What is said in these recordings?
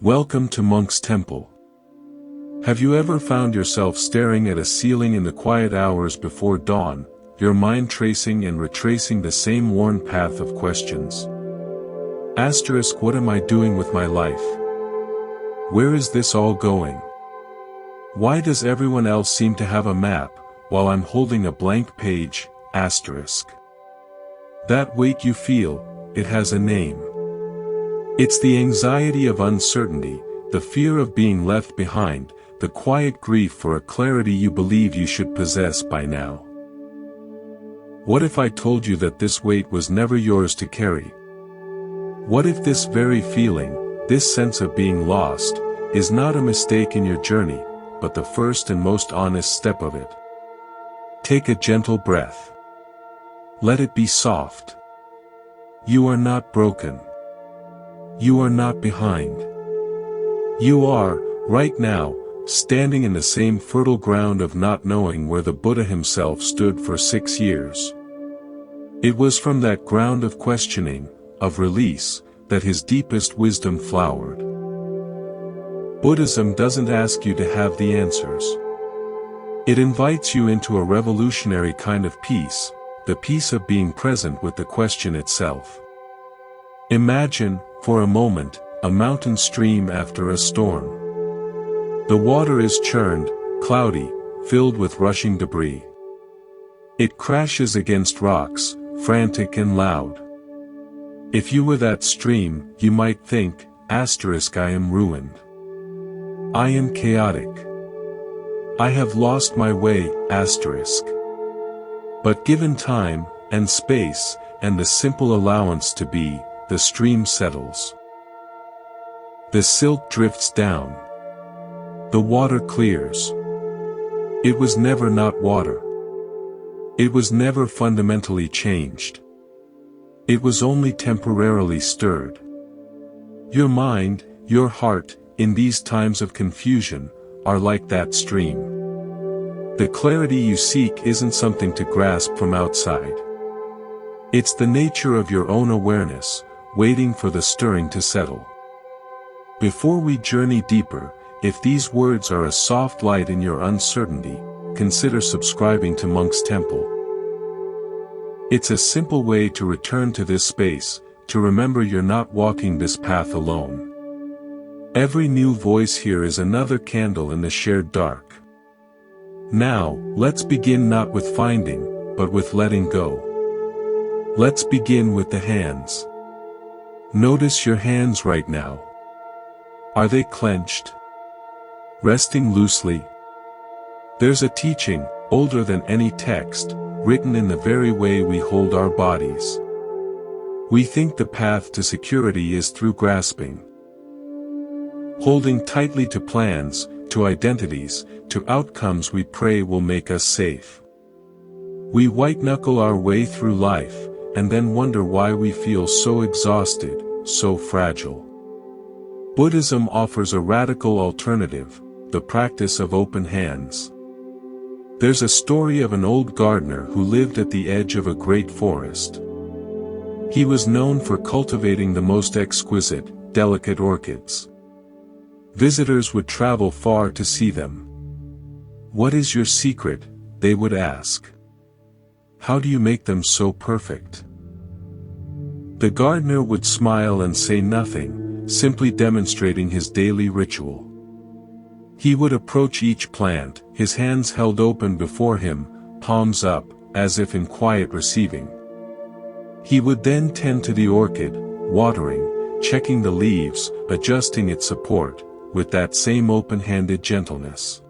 Welcome to Monk's Temple. Have you ever found yourself staring at a ceiling in the quiet hours before dawn, your mind tracing and retracing the same worn path of questions? Asterisk, what am I doing with my life? Where is this all going? Why does everyone else seem to have a map, while I'm holding a blank page? Asterisk. That weight you feel, it has a name. It's the anxiety of uncertainty, the fear of being left behind, the quiet grief for a clarity you believe you should possess by now. What if I told you that this weight was never yours to carry? What if this very feeling, this sense of being lost, is not a mistake in your journey, but the first and most honest step of it? Take a gentle breath. Let it be soft. You are not broken. You are not behind. You are, right now, standing in the same fertile ground of not knowing where the Buddha himself stood for 6 years. It was from that ground of questioning, of release, that his deepest wisdom flowered. Buddhism doesn't ask you to have the answers. It invites you into a revolutionary kind of peace, the peace of being present with the question itself. Imagine, for a moment, a mountain stream after a storm. The water is churned, cloudy, filled with rushing debris. It crashes against rocks, frantic and loud. If you were that stream, you might think, asterisk, I am ruined. I am chaotic. I have lost my way, asterisk. But given time, and space, and the simple allowance to be, the stream settles. The silt drifts down. The water clears. It was never not water. It was never fundamentally changed. It was only temporarily stirred. Your mind, your heart, in these times of confusion, are like that stream. The clarity you seek isn't something to grasp from outside. It's the nature of your own awareness, waiting for the stirring to settle. Before we journey deeper, if these words are a soft light in your uncertainty, consider subscribing to Monk's Temple. It's a simple way to return to this space, to remember you're not walking this path alone. Every new voice here is another candle in the shared dark. Now, let's begin not with finding, but with letting go. Let's begin with the hands. Notice your hands right now. Are they clenched? Resting loosely? There's a teaching, older than any text, written in the very way we hold our bodies. We think the path to security is through grasping. Holding tightly to plans, to identities, to outcomes we pray will make us safe. We white-knuckle our way through life, and then wonder why we feel so exhausted, so fragile. Buddhism offers a radical alternative, the practice of open hands. There's a story of an old gardener who lived at the edge of a great forest. He was known for cultivating the most exquisite, delicate orchids. Visitors would travel far to see them. "What is your secret?" they would ask. "How do you make them so perfect?" The gardener would smile and say nothing, simply demonstrating his daily ritual. He would approach each plant, his hands held open before him, palms up, as if in quiet receiving. He would then tend to the orchid, watering, checking the leaves, adjusting its support, with that same open-handed gentleness.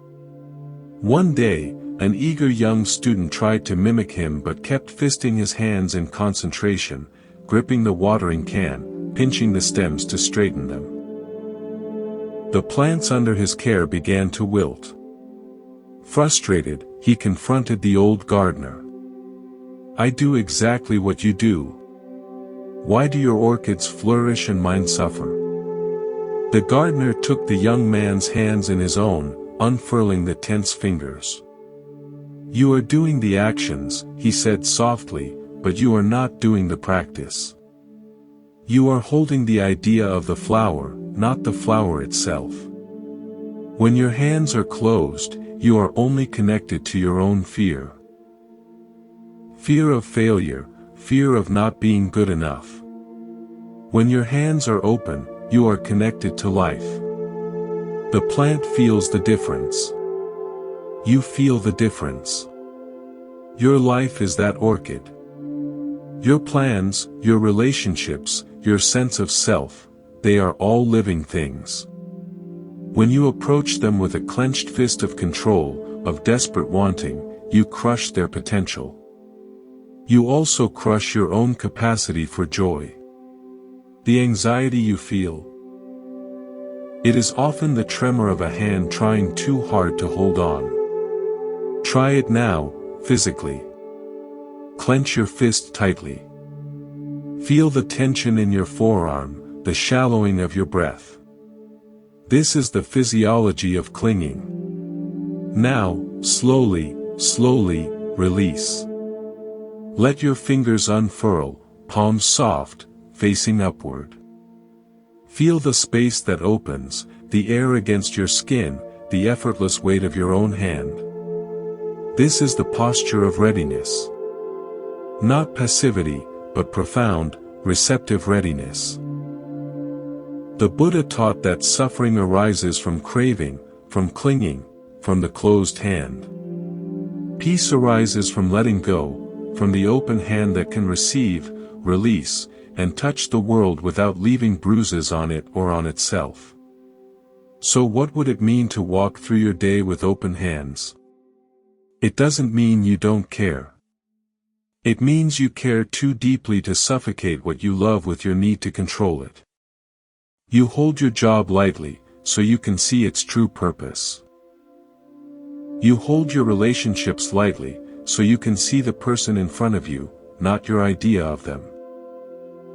One day, an eager young student tried to mimic him but kept fisting his hands in concentration, gripping the watering can, pinching the stems to straighten them. The plants under his care began to wilt. Frustrated, he confronted the old gardener. "I do exactly what you do. Why do your orchids flourish and mine suffer?" The gardener took the young man's hands in his own, unfurling the tense fingers. "You are doing the actions," he said softly, "but you are not doing the practice. You are holding the idea of the flower, not the flower itself. When your hands are closed, you are only connected to your own fear. Fear of failure, fear of not being good enough. When your hands are open, you are connected to life. The plant feels the difference. You feel the difference. Your life is that orchid. Your plans, your relationships, your sense of self, they are all living things. When you approach them with a clenched fist of control, of desperate wanting, you crush their potential. You also crush your own capacity for joy. The anxiety you feel. It is often the tremor of a hand trying too hard to hold on. Try it now, physically. Clench your fist tightly. Feel the tension in your forearm, the shallowing of your breath. This is the physiology of clinging. Now, slowly, slowly, release. Let your fingers unfurl, palms soft, facing upward. Feel the space that opens, the air against your skin, the effortless weight of your own hand. This is the posture of readiness. Not passivity, but profound, receptive readiness. The Buddha taught that suffering arises from craving, from clinging, from the closed hand. Peace arises from letting go, from the open hand that can receive, release, and touch the world without leaving bruises on it or on itself. So what would it mean to walk through your day with open hands? It doesn't mean you don't care. It means you care too deeply to suffocate what you love with your need to control it. You hold your job lightly, so you can see its true purpose. You hold your relationships lightly, so you can see the person in front of you, not your idea of them.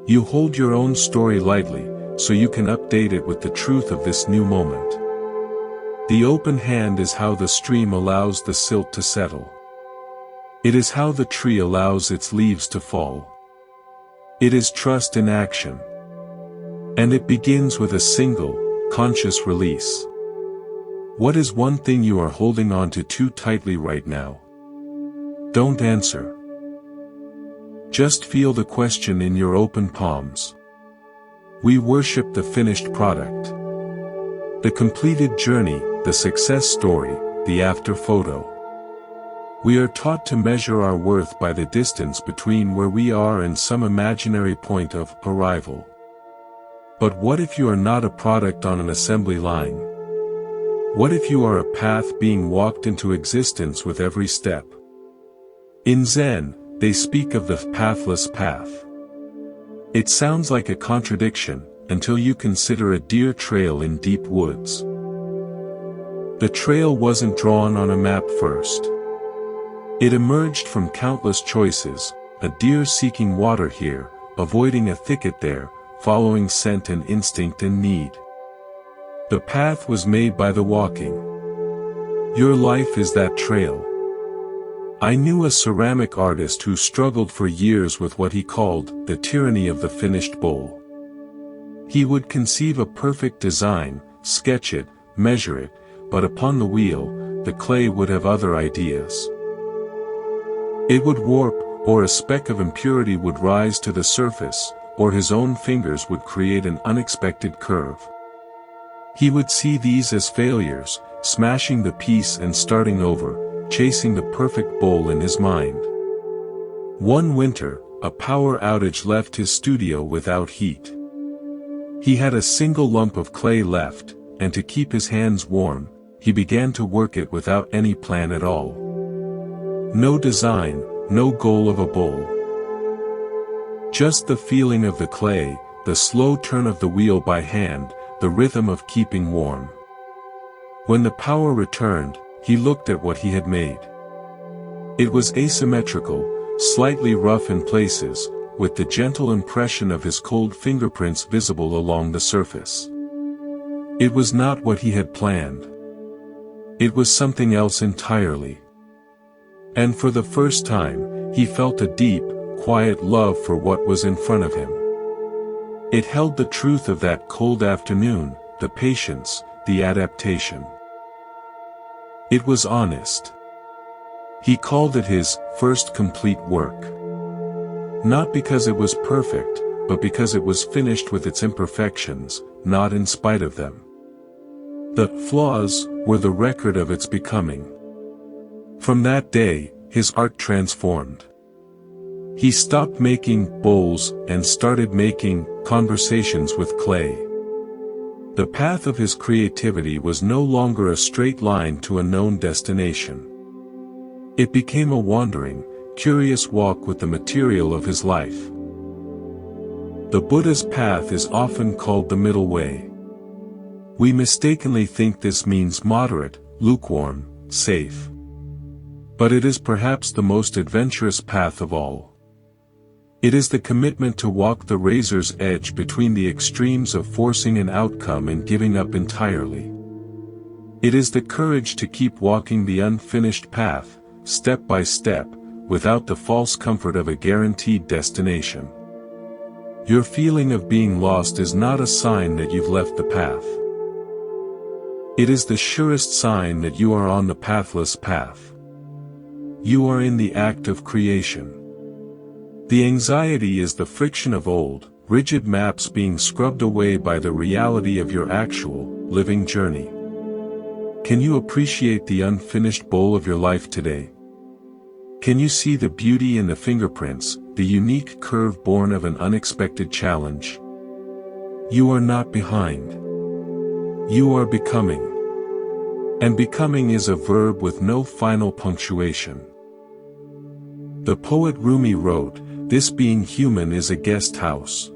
You hold your own story lightly, so you can update it with the truth of this new moment. The open hand is how the stream allows the silt to settle. It is how the tree allows its leaves to fall. It is trust in action. And it begins with a single, conscious release. What is one thing you are holding on to too tightly right now? Don't answer. Just feel the question in your open palms. We worship the finished product. The completed journey, the success story, the after photo. We are taught to measure our worth by the distance between where we are and some imaginary point of arrival. But what if you are not a product on an assembly line? What if you are a path being walked into existence with every step? In Zen, they speak of the pathless path. It sounds like a contradiction, until you consider a deer trail in deep woods. The trail wasn't drawn on a map first. It emerged from countless choices, a deer seeking water here, avoiding a thicket there, following scent and instinct and need. The path was made by the walking. Your life is that trail. I knew a ceramic artist who struggled for years with what he called the tyranny of the finished bowl. He would conceive a perfect design, sketch it, measure it, but upon the wheel, the clay would have other ideas. It would warp, or a speck of impurity would rise to the surface, or his own fingers would create an unexpected curve. He would see these as failures, smashing the piece and starting over, chasing the perfect bowl in his mind. One winter, a power outage left his studio without heat. He had a single lump of clay left, and to keep his hands warm, he began to work it without any plan at all. No design, no goal of a bowl. Just the feeling of the clay, the slow turn of the wheel by hand, the rhythm of keeping warm. When the power returned, he looked at what he had made. It was asymmetrical, slightly rough in places, with the gentle impression of his cold fingerprints visible along the surface. It was not what he had planned. It was something else entirely. And for the first time, he felt a deep, quiet love for what was in front of him. It held the truth of that cold afternoon, the patience, the adaptation. It was honest. He called it his first complete work. Not because it was perfect, but because it was finished with its imperfections, not in spite of them. The flaws were the record of its becoming. From that day, his art transformed. He stopped making bowls and started making conversations with clay. The path of his creativity was no longer a straight line to a known destination. It became a wandering, curious walk with the material of his life. The Buddha's path is often called the middle way. We mistakenly think this means moderate, lukewarm, safe. But it is perhaps the most adventurous path of all. It is the commitment to walk the razor's edge between the extremes of forcing an outcome and giving up entirely. It is the courage to keep walking the unfinished path, step by step, without the false comfort of a guaranteed destination. Your feeling of being lost is not a sign that you've left the path. It is the surest sign that you are on the pathless path. You are in the act of creation. The anxiety is the friction of old, rigid maps being scrubbed away by the reality of your actual, living journey. Can you appreciate the unfinished bowl of your life today? Can you see the beauty in the fingerprints, the unique curve born of an unexpected challenge? You are not behind. You are becoming. And becoming is a verb with no final punctuation. The poet Rumi wrote, "This being human is a guest house.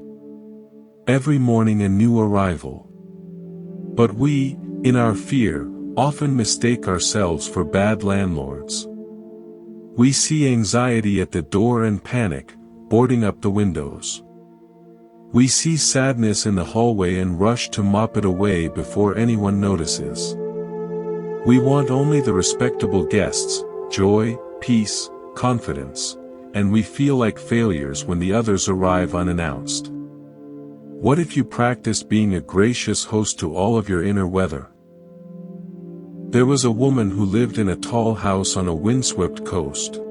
Every morning a new arrival." But we, in our fear, often mistake ourselves for bad landlords. We see anxiety at the door and panic, boarding up the windows. We see sadness in the hallway and rush to mop it away before anyone notices. We want only the respectable guests, joy, peace, confidence, and we feel like failures when the others arrive unannounced. What if you practiced being a gracious host to all of your inner weather? There was a woman who lived in a tall house on a windswept coast.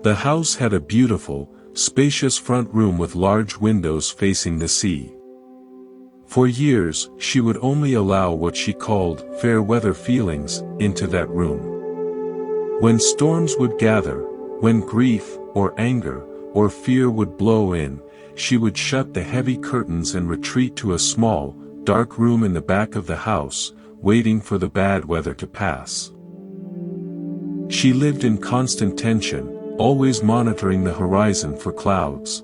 The house had a beautiful, spacious front room with large windows facing the sea. For years, she would only allow what she called fair weather feelings into that room. When storms would gather, when grief, or anger, or fear would blow in, she would shut the heavy curtains and retreat to a small, dark room in the back of the house, waiting for the bad weather to pass. She lived in constant tension, always monitoring the horizon for clouds.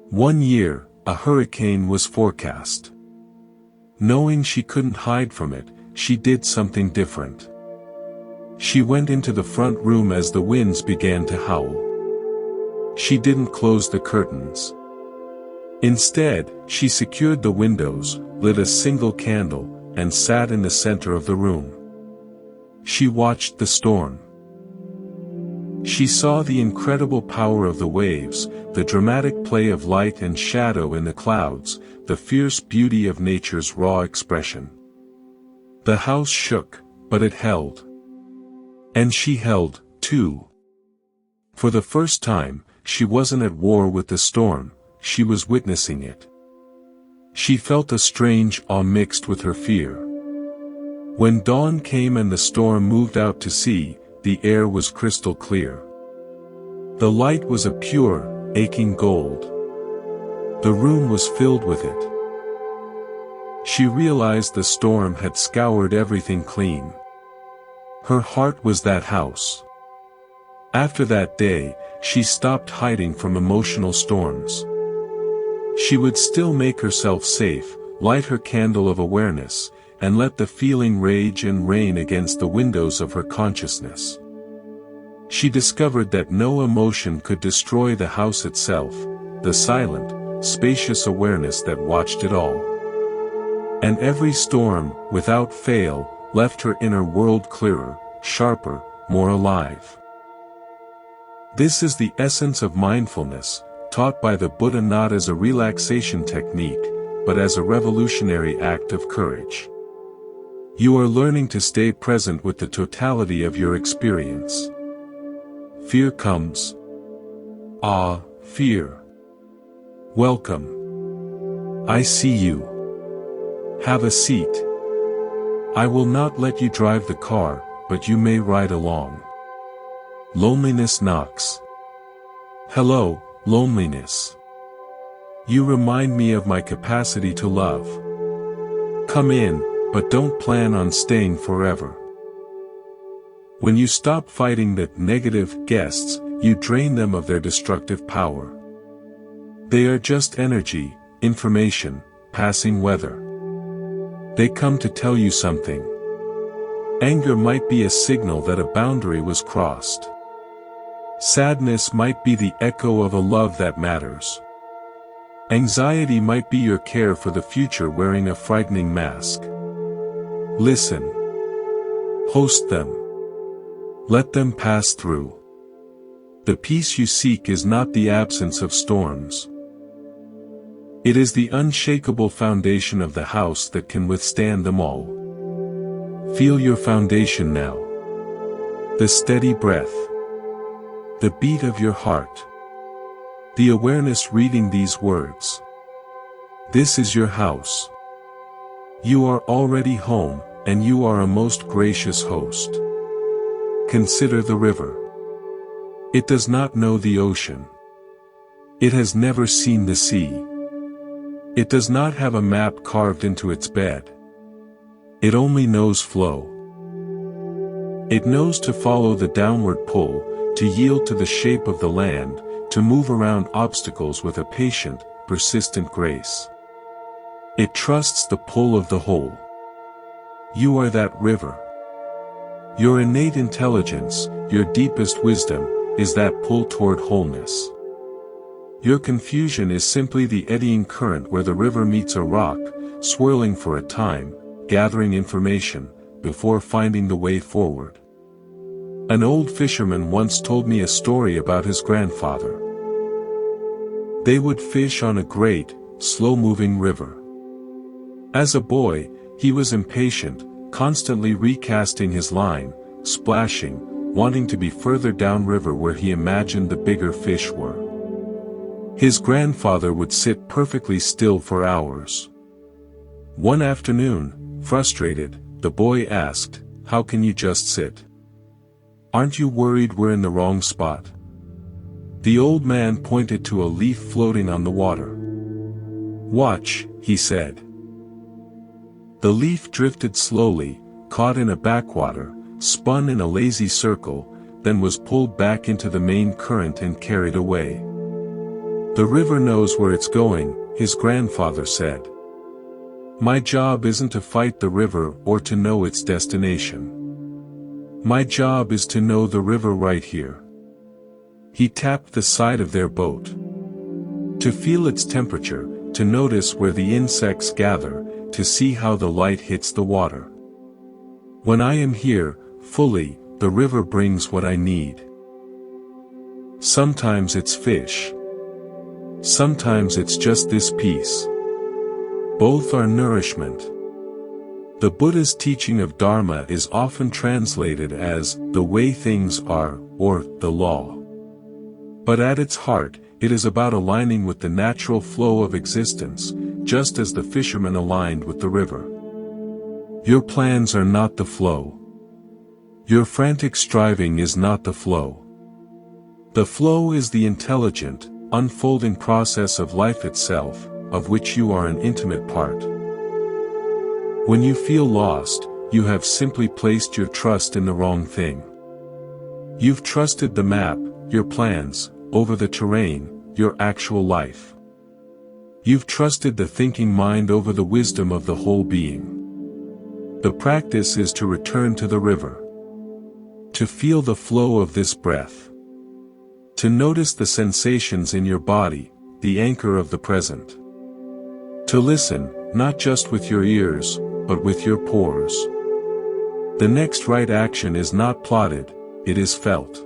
One year, a hurricane was forecast. Knowing she couldn't hide from it, she did something different. She went into the front room as the winds began to howl. She didn't close the curtains. Instead, she secured the windows, lit a single candle, and sat in the center of the room. She watched the storm. She saw the incredible power of the waves, the dramatic play of light and shadow in the clouds, the fierce beauty of nature's raw expression. The house shook, but it held. And she held, too. For the first time, she wasn't at war with the storm, she was witnessing it. She felt a strange awe mixed with her fear. When dawn came and the storm moved out to sea, the air was crystal clear. The light was a pure, aching gold. The room was filled with it. She realized the storm had scoured everything clean. Her heart was that house. After that day, she stopped hiding from emotional storms. She would still make herself safe, light her candle of awareness, and let the feeling rage and rain against the windows of her consciousness. She discovered that no emotion could destroy the house itself, the silent, spacious awareness that watched it all. And every storm, without fail, left her inner world clearer, sharper, more alive. This is the essence of mindfulness, taught by the Buddha not as a relaxation technique, but as a revolutionary act of courage. You are learning to stay present with the totality of your experience. Fear comes. Ah, fear. Welcome. I see you. Have a seat. I will not let you drive the car, but you may ride along. Loneliness knocks. Hello, loneliness. You remind me of my capacity to love. Come in, but don't plan on staying forever. When you stop fighting the negative guests, you drain them of their destructive power. They are just energy, information, passing weather. They come to tell you something. Anger might be a signal that a boundary was crossed. Sadness might be the echo of a love that matters. Anxiety might be your care for the future wearing a frightening mask. Listen. Host them. Let them pass through. The peace you seek is not the absence of storms. It is the unshakable foundation of the house that can withstand them all. Feel your foundation now. The steady breath. The beat of your heart. The awareness reading these words. This is your house. You are already home, and you are a most gracious host. Consider the river. It does not know the ocean. It has never seen the sea. It does not have a map carved into its bed. It only knows flow. It knows to follow the downward pull, to yield to the shape of the land, to move around obstacles with a patient, persistent grace. It trusts the pull of the whole. You are that river. Your innate intelligence, your deepest wisdom, is that pull toward wholeness. Your confusion is simply the eddying current where the river meets a rock, swirling for a time, gathering information, before finding the way forward. An old fisherman once told me a story about his grandfather. They would fish on a great, slow-moving river. As a boy, he was impatient, constantly recasting his line, splashing, wanting to be further downriver where he imagined the bigger fish were. His grandfather would sit perfectly still for hours. One afternoon, frustrated, the boy asked, "How can you just sit? Aren't you worried we're in the wrong spot?" The old man pointed to a leaf floating on the water. "Watch," he said. The leaf drifted slowly, caught in a backwater, spun in a lazy circle, then was pulled back into the main current and carried away. "The river knows where it's going," his grandfather said. "My job isn't to fight the river or to know its destination. My job is to know the river right here." He tapped the side of their boat. To feel its temperature, to notice where the insects gather, to see how the light hits the water. When I am here, fully, the river brings what I need. Sometimes it's fish. Sometimes it's just this peace. Both are nourishment. The Buddha's teaching of Dharma is often translated as the way things are, or the law. But at its heart, it is about aligning with the natural flow of existence, just as the fisherman aligned with the river. Your plans are not the flow. Your frantic striving is not the flow. The flow is the intelligent, unfolding process of life itself, of which you are an intimate part. When you feel lost, you have simply placed your trust in the wrong thing. You've trusted the map, your plans, over the terrain, your actual life. You've trusted the thinking mind over the wisdom of the whole being. The practice is to return to the river. To feel the flow of this breath. To notice the sensations in your body, the anchor of the present. To listen, not just with your ears, but with your pores. The next right action is not plotted, it is felt.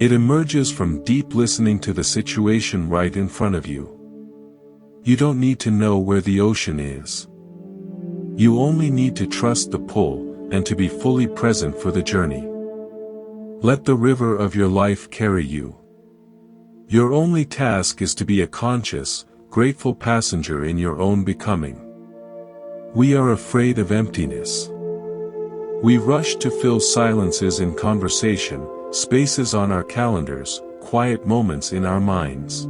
It emerges from deep listening to the situation right in front of you. You don't need to know where the ocean is. You only need to trust the pull, and to be fully present for the journey. Let the river of your life carry you. Your only task is to be a conscious, grateful passenger in your own becoming. We are afraid of emptiness. We rush to fill silences in conversation, spaces on our calendars, quiet moments in our minds.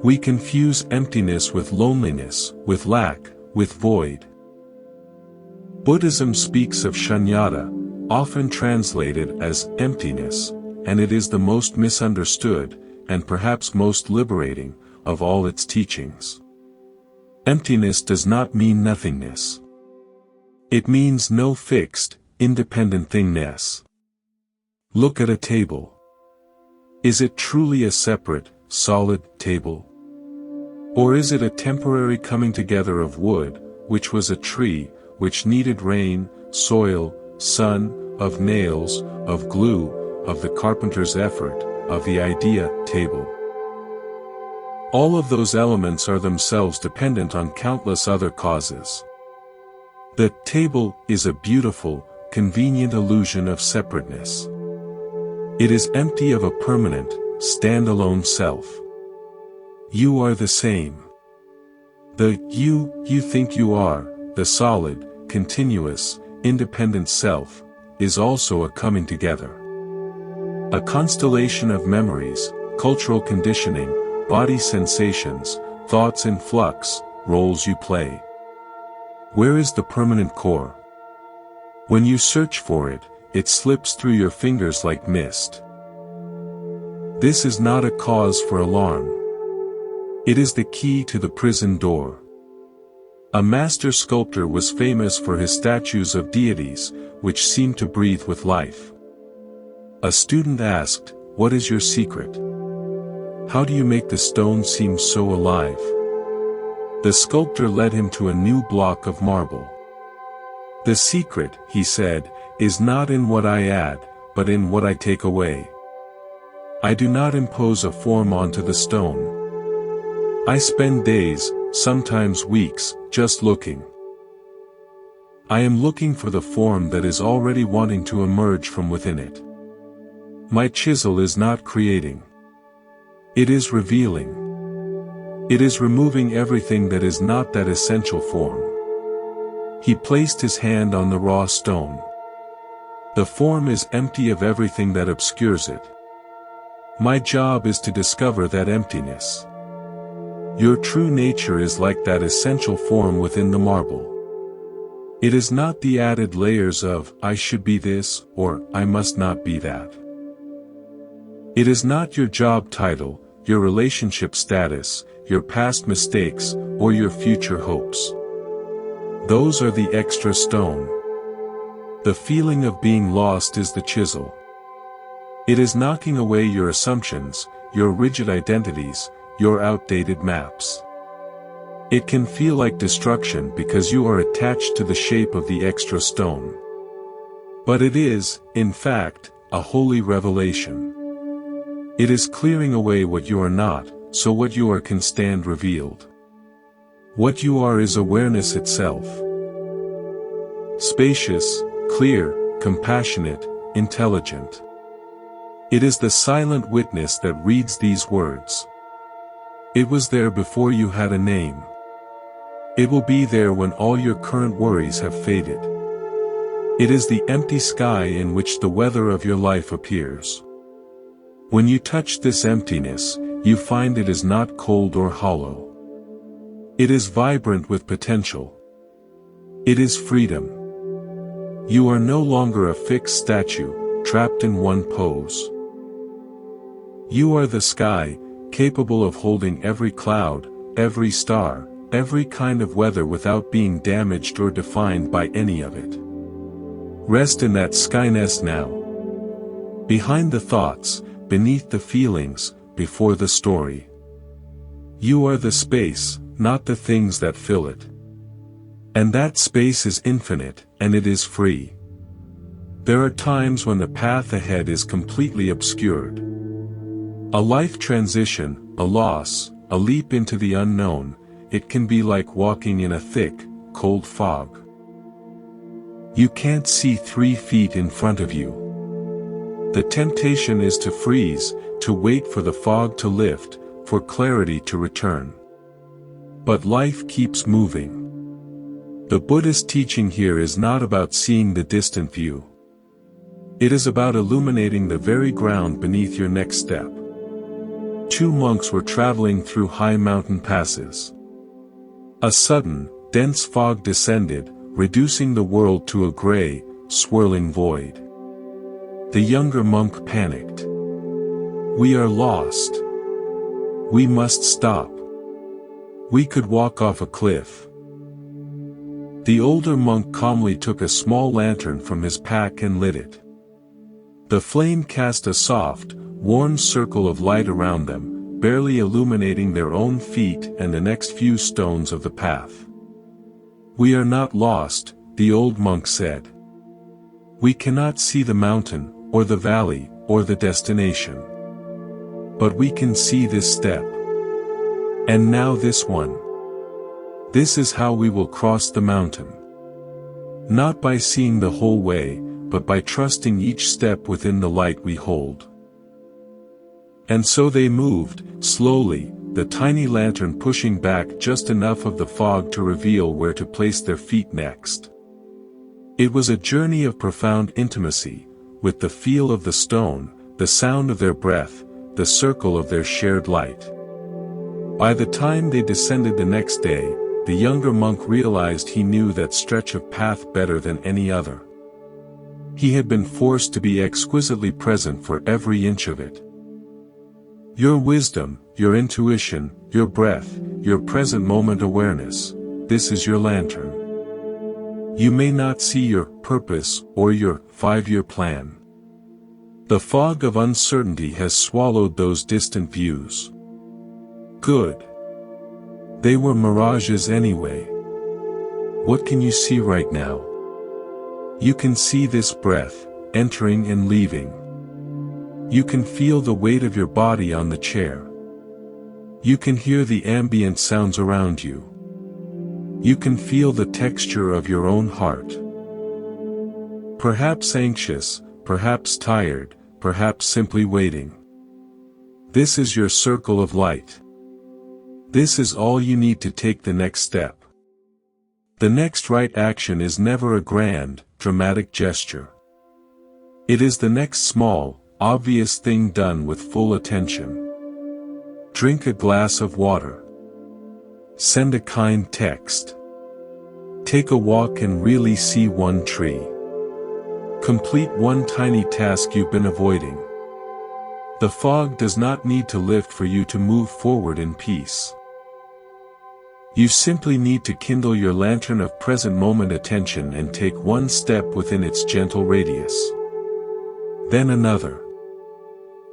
We confuse emptiness with loneliness, with lack, with void. Buddhism speaks of shunyata, often translated as emptiness, and it is the most misunderstood, and perhaps most liberating, of all its teachings. Emptiness does not mean nothingness. It means no fixed, independent thingness. Look at a table. Is it truly a separate, solid table? Or is it a temporary coming together of wood, which was a tree, which needed rain, soil, sun, of nails, of glue, of the carpenter's effort, of the idea, table? All of those elements are themselves dependent on countless other causes. The table is a beautiful, convenient illusion of separateness. It is empty of a permanent, standalone self. You are the same. The you think you are, the solid, continuous, independent self, is also a coming together. A constellation of memories, cultural conditioning, body sensations, thoughts in flux, roles you play. Where is the permanent core? When you search for it, it slips through your fingers like mist. This is not a cause for alarm. It is the key to the prison door. A master sculptor was famous for his statues of deities, which seemed to breathe with life. A student asked, "What is your secret? How do you make the stone seem so alive?" The sculptor led him to a new block of marble. "The secret," he said, "is not in what I add, but in what I take away. I do not impose a form onto the stone. I spend days, sometimes weeks, just looking. I am looking for the form that is already wanting to emerge from within it. My chisel is not creating. It is revealing. It is removing everything that is not that essential form." He placed his hand on the raw stone. The form is empty of everything that obscures it. My job is to discover that emptiness. Your true nature is like that essential form within the marble. It is not the added layers of, "I should be this," or, "I must not be that." It is not your job title, your relationship status, your past mistakes, or your future hopes. Those are the extra stone. The feeling of being lost is the chisel. It is knocking away your assumptions, your rigid identities, your outdated maps. It can feel like destruction because you are attached to the shape of the extra stone. But it is, in fact, a holy revelation. It is clearing away what you are not, so what you are can stand revealed. What you are is awareness itself. Spacious, clear, compassionate, intelligent. It is the silent witness that reads these words. It was there before you had a name. It will be there when all your current worries have faded. It is the empty sky in which the weather of your life appears. When you touch this emptiness, you find it is not cold or hollow. It is vibrant with potential. It is freedom. You are no longer a fixed statue, trapped in one pose. You are the sky, capable of holding every cloud, every star, every kind of weather without being damaged or defined by any of it. Rest in that skyness now. Behind the thoughts, beneath the feelings, before the story. You are the space, not the things that fill it. And that space is infinite, and it is free. There are times when the path ahead is completely obscured. A life transition, a loss, a leap into the unknown. It can be like walking in a thick, cold fog. You can't see 3 feet in front of you. The temptation is to freeze, to wait for the fog to lift, for clarity to return. But life keeps moving. The Buddhist teaching here is not about seeing the distant view. It is about illuminating the very ground beneath your next step. 2 monks were traveling through high mountain passes. A sudden, dense fog descended, reducing the world to a gray, swirling void. The younger monk panicked. "We are lost. We must stop. We could walk off a cliff." The older monk calmly took a small lantern from his pack and lit it. The flame cast a soft, warm circle of light around them, barely illuminating their own feet and the next few stones of the path. "We are not lost," the old monk said. "We cannot see the mountain, or the valley, or the destination. But we can see this step. And now this one. This is how we will cross the mountain. Not by seeing the whole way, but by trusting each step within the light we hold." And so they moved, slowly, the tiny lantern pushing back just enough of the fog to reveal where to place their feet next. It was a journey of profound intimacy, with the feel of the stone, the sound of their breath, the circle of their shared light. By the time they descended the next day, the younger monk realized he knew that stretch of path better than any other. He had been forced to be exquisitely present for every inch of it. Your wisdom, your intuition, your breath, your present moment awareness, this is your lantern. You may not see your purpose or your 5-year plan. The fog of uncertainty has swallowed those distant views. Good. They were mirages anyway. What can you see right now? You can see this breath, entering and leaving. You can feel the weight of your body on the chair. You can hear the ambient sounds around you. You can feel the texture of your own heart. Perhaps anxious, perhaps tired, perhaps simply waiting. This is your circle of light. This is all you need to take the next step. The next right action is never a grand, dramatic gesture. It is the next small, obvious thing done with full attention. Drink a glass of water. Send a kind text. Take a walk and really see one tree. Complete one tiny task you've been avoiding. The fog does not need to lift for you to move forward in peace. You simply need to kindle your lantern of present moment attention and take one step within its gentle radius. Then another.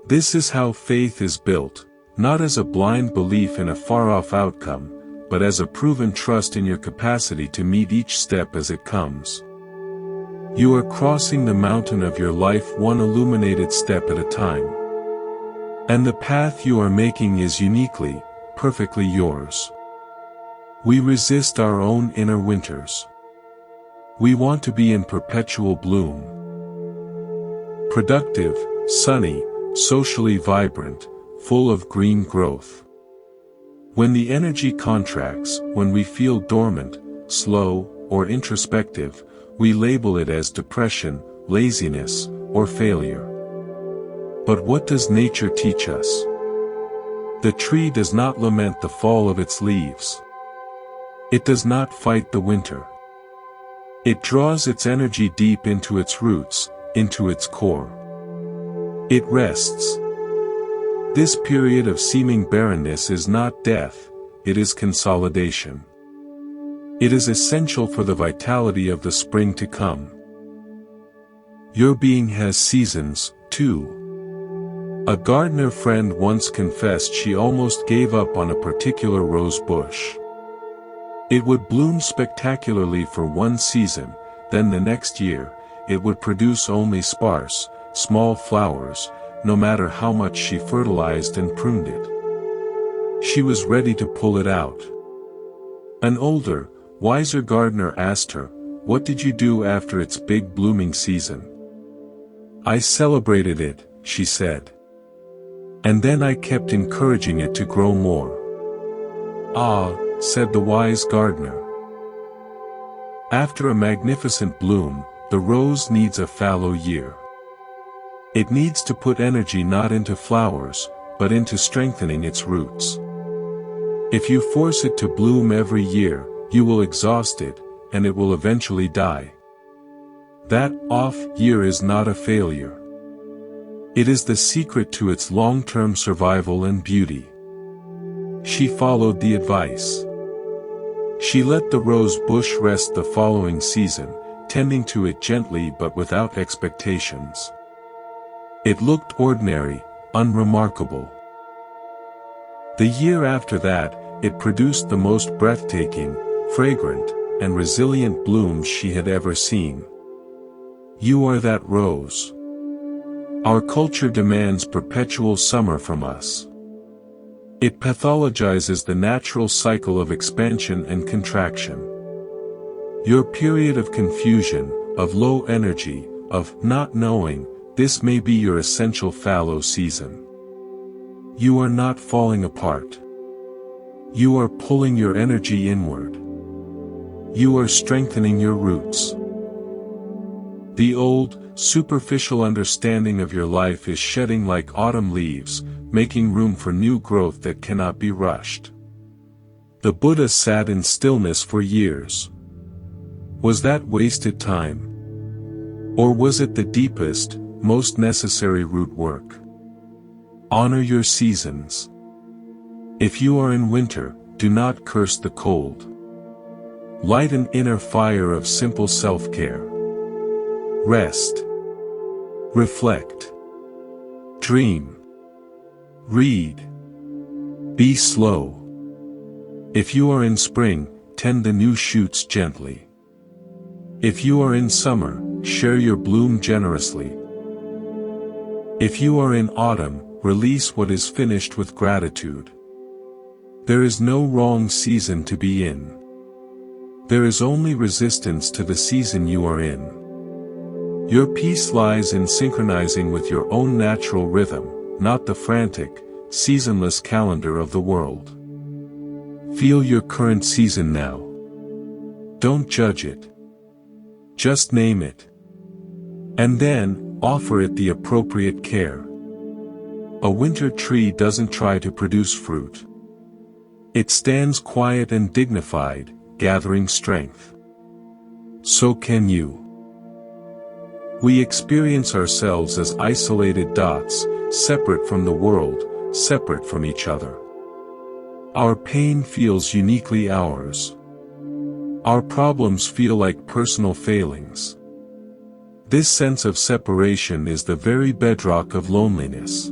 This is how faith is built, not as a blind belief in a far-off outcome, but as a proven trust in your capacity to meet each step as it comes. You are crossing the mountain of your life one illuminated step at a time. And the path you are making is uniquely, perfectly yours. We resist our own inner winters. We want to be in perpetual bloom. Productive, sunny, socially vibrant, full of green growth. When the energy contracts, when we feel dormant, slow, or introspective, we label it as depression, laziness, or failure. But what does nature teach us? The tree does not lament the fall of its leaves. It does not fight the winter. It draws its energy deep into its roots, into its core. It rests. This period of seeming barrenness is not death, it is consolidation. It is essential for the vitality of the spring to come. Your being has seasons, too. A gardener friend once confessed she almost gave up on a particular rose bush. It would bloom spectacularly for one season, then the next year, it would produce only sparse, small flowers, no matter how much she fertilized and pruned it. She was ready to pull it out. An older, wiser gardener asked her, "What did you do after its big blooming season?" "I celebrated it," she said. "And then I kept encouraging it to grow more." "Ah," said the wise gardener. "After a magnificent bloom, the rose needs a fallow year. It needs to put energy not into flowers, but into strengthening its roots. If you force it to bloom every year, you will exhaust it, and it will eventually die. That off year is not a failure. It is the secret to its long-term survival and beauty." She followed the advice. She let the rose bush rest the following season, tending to it gently but without expectations. It looked ordinary, unremarkable. The year after that, it produced the most breathtaking, fragrant, and resilient blooms she had ever seen. You are that rose. Our culture demands perpetual summer from us. It pathologizes the natural cycle of expansion and contraction. Your period of confusion, of low energy, of not knowing, this may be your essential fallow season. You are not falling apart. You are pulling your energy inward. You are strengthening your roots. The old, superficial understanding of your life is shedding like autumn leaves, making room for new growth that cannot be rushed. The Buddha sat in stillness for years. Was that wasted time? Or was it the deepest, most necessary root work? Honor your seasons. If you are in winter, do not curse the cold. Light an inner fire of simple self-care. Rest. Reflect. Dream. Read. Be slow. If you are in spring, tend the new shoots gently. If you are in summer, share your bloom generously. If you are in autumn, release what is finished with gratitude. There is no wrong season to be in. There is only resistance to the season you are in. Your peace lies in synchronizing with your own natural rhythm, not the frantic, seasonless calendar of the world. Feel your current season now. Don't judge it. Just name it. And then, offer it the appropriate care. A winter tree doesn't try to produce fruit. It stands quiet and dignified, gathering strength. So can you. We experience ourselves as isolated dots, separate from the world, separate from each other. Our pain feels uniquely ours. Our problems feel like personal failings. This sense of separation is the very bedrock of loneliness.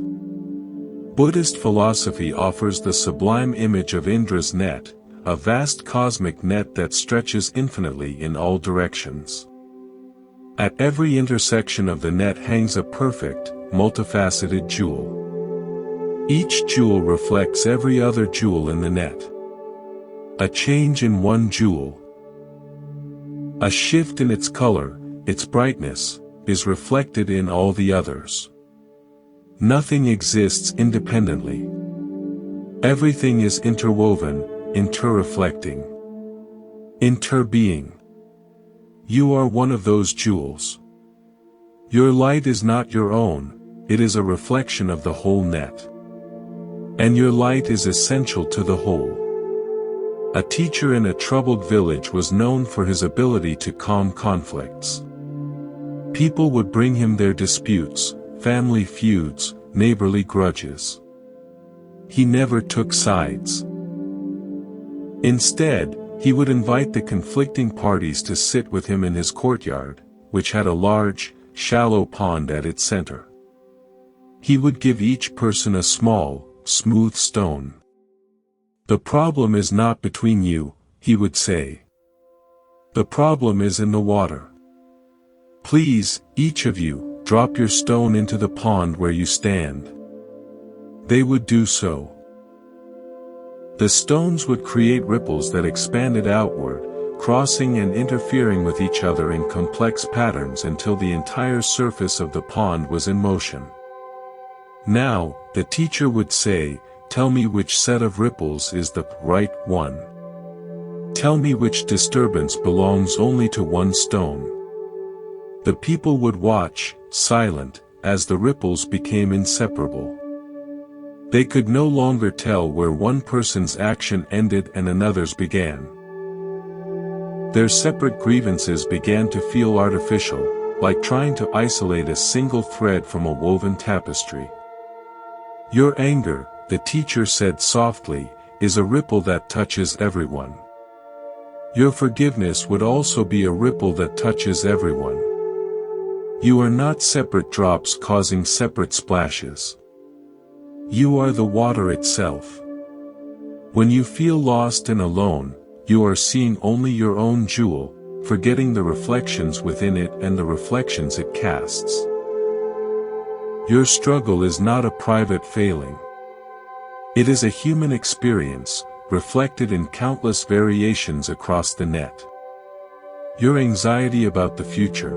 Buddhist philosophy offers the sublime image of Indra's net, a vast cosmic net that stretches infinitely in all directions. At every intersection of the net hangs a perfect, multifaceted jewel. Each jewel reflects every other jewel in the net. A change in one jewel, a shift in its color, its brightness, is reflected in all the others. Nothing exists independently. Everything is interwoven, interreflecting, interbeing. You are one of those jewels. Your light is not your own, it is a reflection of the whole net. And your light is essential to the whole. A teacher in a troubled village was known for his ability to calm conflicts. People would bring him their disputes, family feuds, neighborly grudges. He never took sides. Instead, he would invite the conflicting parties to sit with him in his courtyard, which had a large, shallow pond at its center. He would give each person a small, smooth stone. The problem is not between you, he would say. The problem is in the water. Please, each of you, drop your stone into the pond where you stand. They would do so. The stones would create ripples that expanded outward, crossing and interfering with each other in complex patterns until the entire surface of the pond was in motion. Now, the teacher would say, "Tell me which set of ripples is the right one. Tell me which disturbance belongs only to one stone." The people would watch, silent, as the ripples became inseparable. They could no longer tell where one person's action ended and another's began. Their separate grievances began to feel artificial, like trying to isolate a single thread from a woven tapestry. "Your anger," the teacher said softly, "is a ripple that touches everyone. Your forgiveness would also be a ripple that touches everyone. You are not separate drops causing separate splashes. You are the water itself. When you feel lost and alone, you are seeing only your own jewel, forgetting the reflections within it and the reflections it casts. Your struggle is not a private failing. It is a human experience, reflected in countless variations across the net. Your anxiety about the future.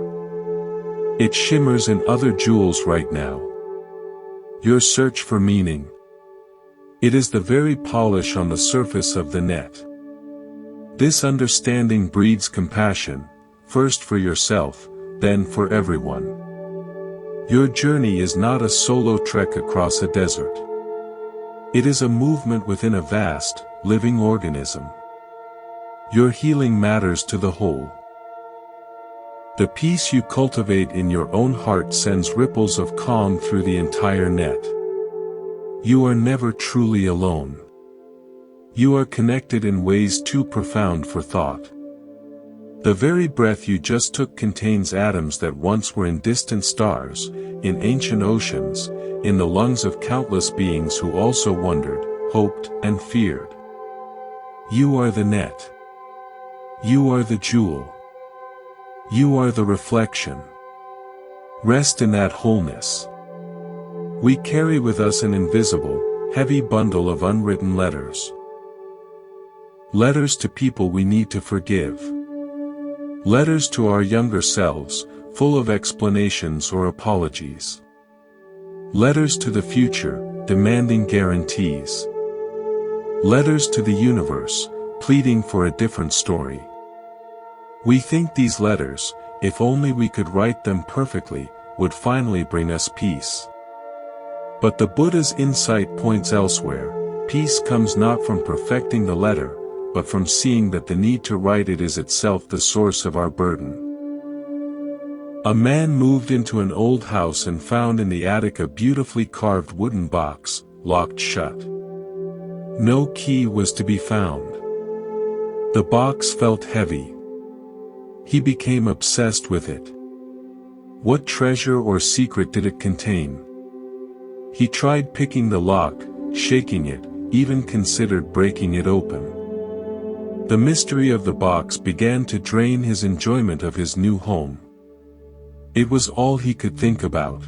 It shimmers in other jewels right now. Your search for meaning. It is the very polish on the surface of the net. This understanding breeds compassion, first for yourself, then for everyone. Your journey is not a solo trek across a desert. It is a movement within a vast, living organism. Your healing matters to the whole. The peace you cultivate in your own heart sends ripples of calm through the entire net. You are never truly alone. You are connected in ways too profound for thought. The very breath you just took contains atoms that once were in distant stars, in ancient oceans, in the lungs of countless beings who also wondered, hoped, and feared. You are the net. You are the jewel. You are the reflection. Rest in that wholeness. We carry with us an invisible, heavy bundle of unwritten letters. Letters to people we need to forgive. Letters to our younger selves, full of explanations or apologies. Letters to the future, demanding guarantees. Letters to the universe, pleading for a different story. We think these letters, if only we could write them perfectly, would finally bring us peace. But the Buddha's insight points elsewhere. Peace comes not from perfecting the letter, but from seeing that the need to write it is itself the source of our burden. A man moved into an old house and found in the attic a beautifully carved wooden box, locked shut. No key was to be found. The box felt heavy. He became obsessed with it. What treasure or secret did it contain? He tried picking the lock, shaking it, even considered breaking it open. The mystery of the box began to drain his enjoyment of his new home. It was all he could think about.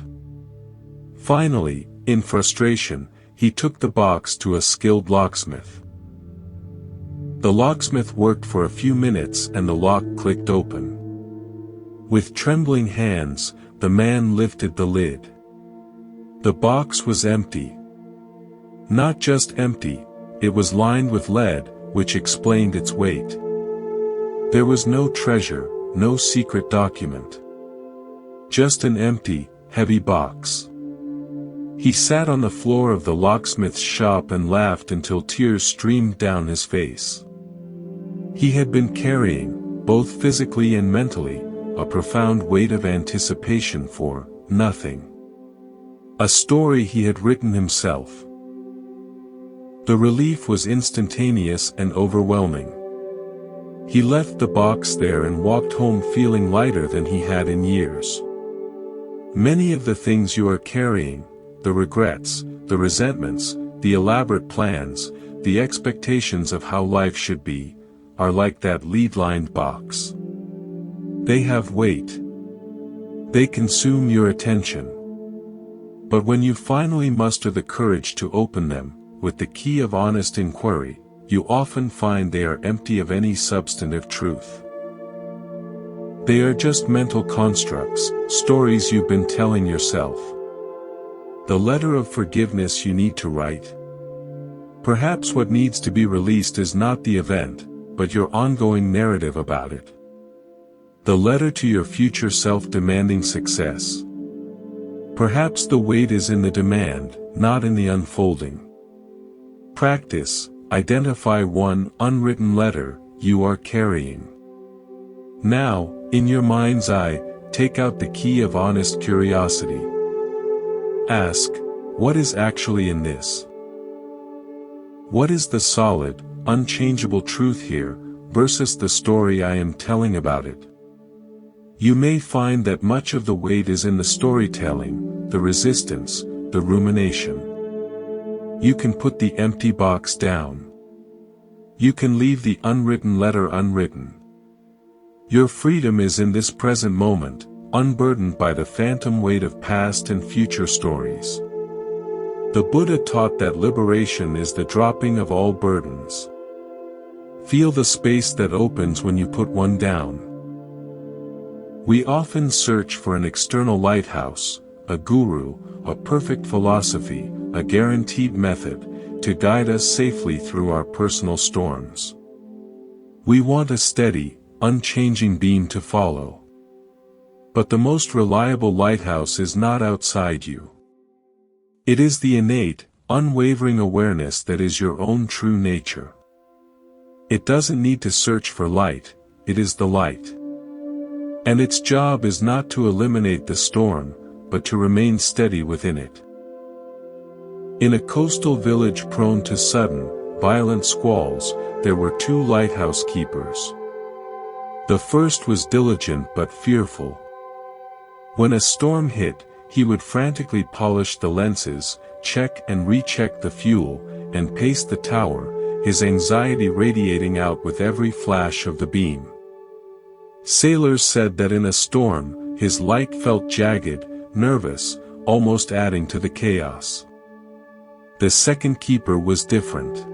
Finally, in frustration, he took the box to a skilled locksmith. The locksmith worked for a few minutes and the lock clicked open. With trembling hands, the man lifted the lid. The box was empty. Not just empty, it was lined with lead, which explained its weight. There was no treasure, no secret document. Just an empty, heavy box. He sat on the floor of the locksmith's shop and laughed until tears streamed down his face. He had been carrying, both physically and mentally, a profound weight of anticipation for nothing. A story he had written himself. The relief was instantaneous and overwhelming. He left the box there and walked home feeling lighter than he had in years. Many of the things you are carrying, the regrets, the resentments, the elaborate plans, the expectations of how life should be, are like that lead-lined box. They have weight. They consume your attention. But when you finally muster the courage to open them, with the key of honest inquiry, you often find they are empty of any substantive truth. They are just mental constructs, stories you've been telling yourself. The letter of forgiveness you need to write. Perhaps what needs to be released is not the event, but your ongoing narrative about it. The letter to your future self demanding success. Perhaps the weight is in the demand, not in the unfolding. Practice, identify one unwritten letter you are carrying. Now, in your mind's eye, take out the key of honest curiosity. Ask, what is actually in this? What is the solid, unchangeable truth here, versus the story I am telling about it? You may find that much of the weight is in the storytelling, the resistance, the rumination. You can put the empty box down. You can leave the unwritten letter unwritten. Your freedom is in this present moment, unburdened by the phantom weight of past and future stories. The Buddha taught that liberation is the dropping of all burdens. Feel the space that opens when you put one down. We often search for an external lighthouse, a guru, a perfect philosophy, a guaranteed method, to guide us safely through our personal storms. We want a steady, unchanging beam to follow. But the most reliable lighthouse is not outside you. It is the innate, unwavering awareness that is your own true nature. It doesn't need to search for light, it is the light. And its job is not to eliminate the storm, but to remain steady within it. In a coastal village prone to sudden, violent squalls, there were two lighthouse keepers. The first was diligent but fearful. When a storm hit, he would frantically polish the lenses, check and recheck the fuel, and pace the tower, his anxiety radiating out with every flash of the beam. Sailors said that in a storm, his light felt jagged, nervous, almost adding to the chaos. The second keeper was different.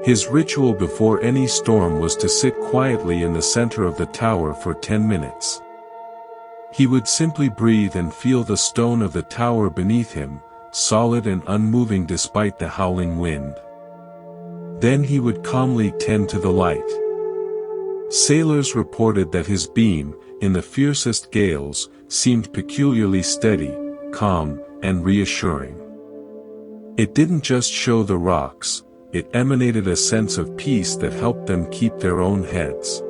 His ritual before any storm was to sit quietly in the center of the tower for 10 minutes. He would simply breathe and feel the stone of the tower beneath him, solid and unmoving despite the howling wind. Then he would calmly tend to the light. Sailors reported that his beam, in the fiercest gales, seemed peculiarly steady, calm, and reassuring. It didn't just show the rocks, it emanated a sense of peace that helped them keep their own heads.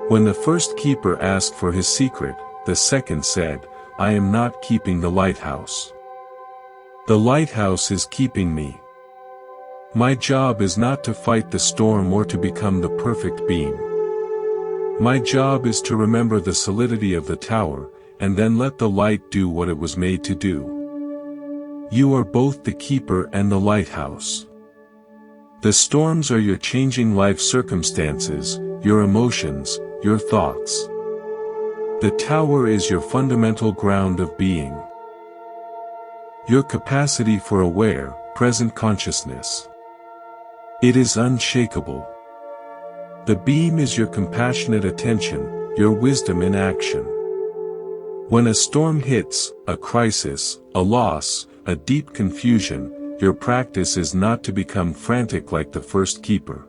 When the first keeper asked for his secret, the second said, "I am not keeping the lighthouse. The lighthouse is keeping me. My job is not to fight the storm or to become the perfect beam. My job is to remember the solidity of the tower, and then let the light do what it was made to do." You are both the keeper and the lighthouse. The storms are your changing life circumstances, your emotions, your thoughts. The tower is your fundamental ground of being. Your capacity for aware, present consciousness. It is unshakable. The beam is your compassionate attention, your wisdom in action. When a storm hits, a crisis, a loss, a deep confusion, your practice is not to become frantic like the first keeper.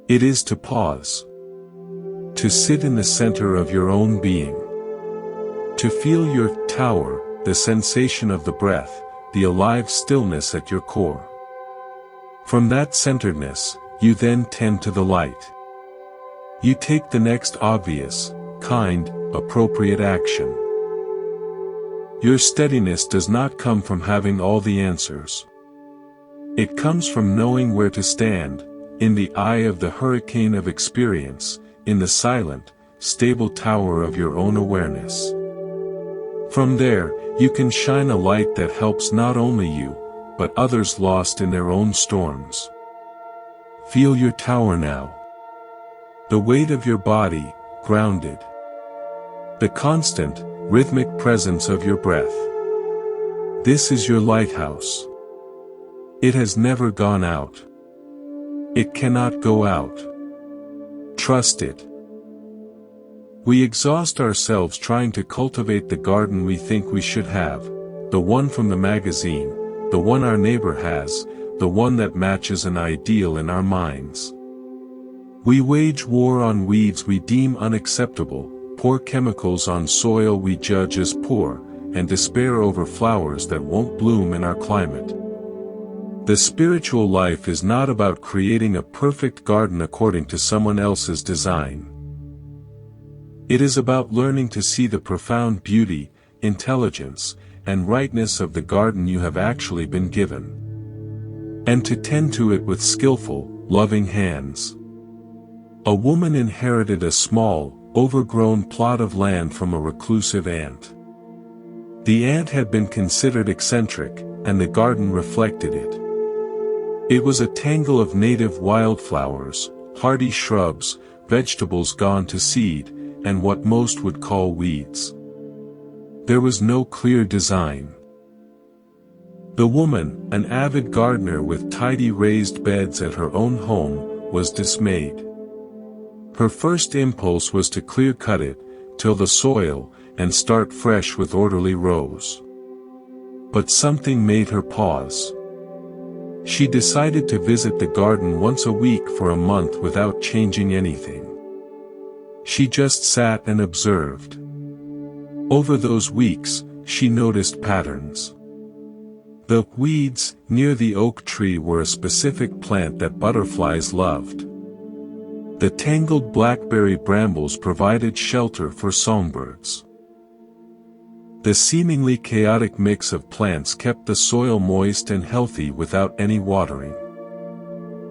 It is to pause. To sit in the center of your own being. To feel your tower, the sensation of the breath, the alive stillness at your core. From that centeredness, you then tend to the light. You take the next obvious, kind, appropriate action. Your steadiness does not come from having all the answers. It comes from knowing where to stand, in the eye of the hurricane of experience, in the silent, stable tower of your own awareness. From there, you can shine a light that helps not only you, but others lost in their own storms. Feel your tower now. The weight of your body, grounded. The constant, rhythmic presence of your breath. This is your lighthouse. It has never gone out. It cannot go out. Trust it. We exhaust ourselves trying to cultivate the garden we think we should have, the one from the magazine, the one our neighbor has, the one that matches an ideal in our minds. We wage war on weeds we deem unacceptable, pour chemicals on soil we judge as poor, and despair over flowers that won't bloom in our climate. The spiritual life is not about creating a perfect garden according to someone else's design. It is about learning to see the profound beauty, intelligence, and rightness of the garden you have actually been given, and to tend to it with skillful, loving hands. A woman inherited a small, overgrown plot of land from a reclusive ant. The ant had been considered eccentric, and the garden reflected it. It was a tangle of native wildflowers, hardy shrubs, vegetables gone to seed, and what most would call weeds. There was no clear design. The woman, an avid gardener with tidy raised beds at her own home, was dismayed. Her first impulse was to clear-cut it, till the soil, and start fresh with orderly rows. But something made her pause. She decided to visit the garden once a week for a month without changing anything. She just sat and observed. Over those weeks, she noticed patterns. The weeds near the oak tree were a specific plant that butterflies loved. The tangled blackberry brambles provided shelter for songbirds. The seemingly chaotic mix of plants kept the soil moist and healthy without any watering.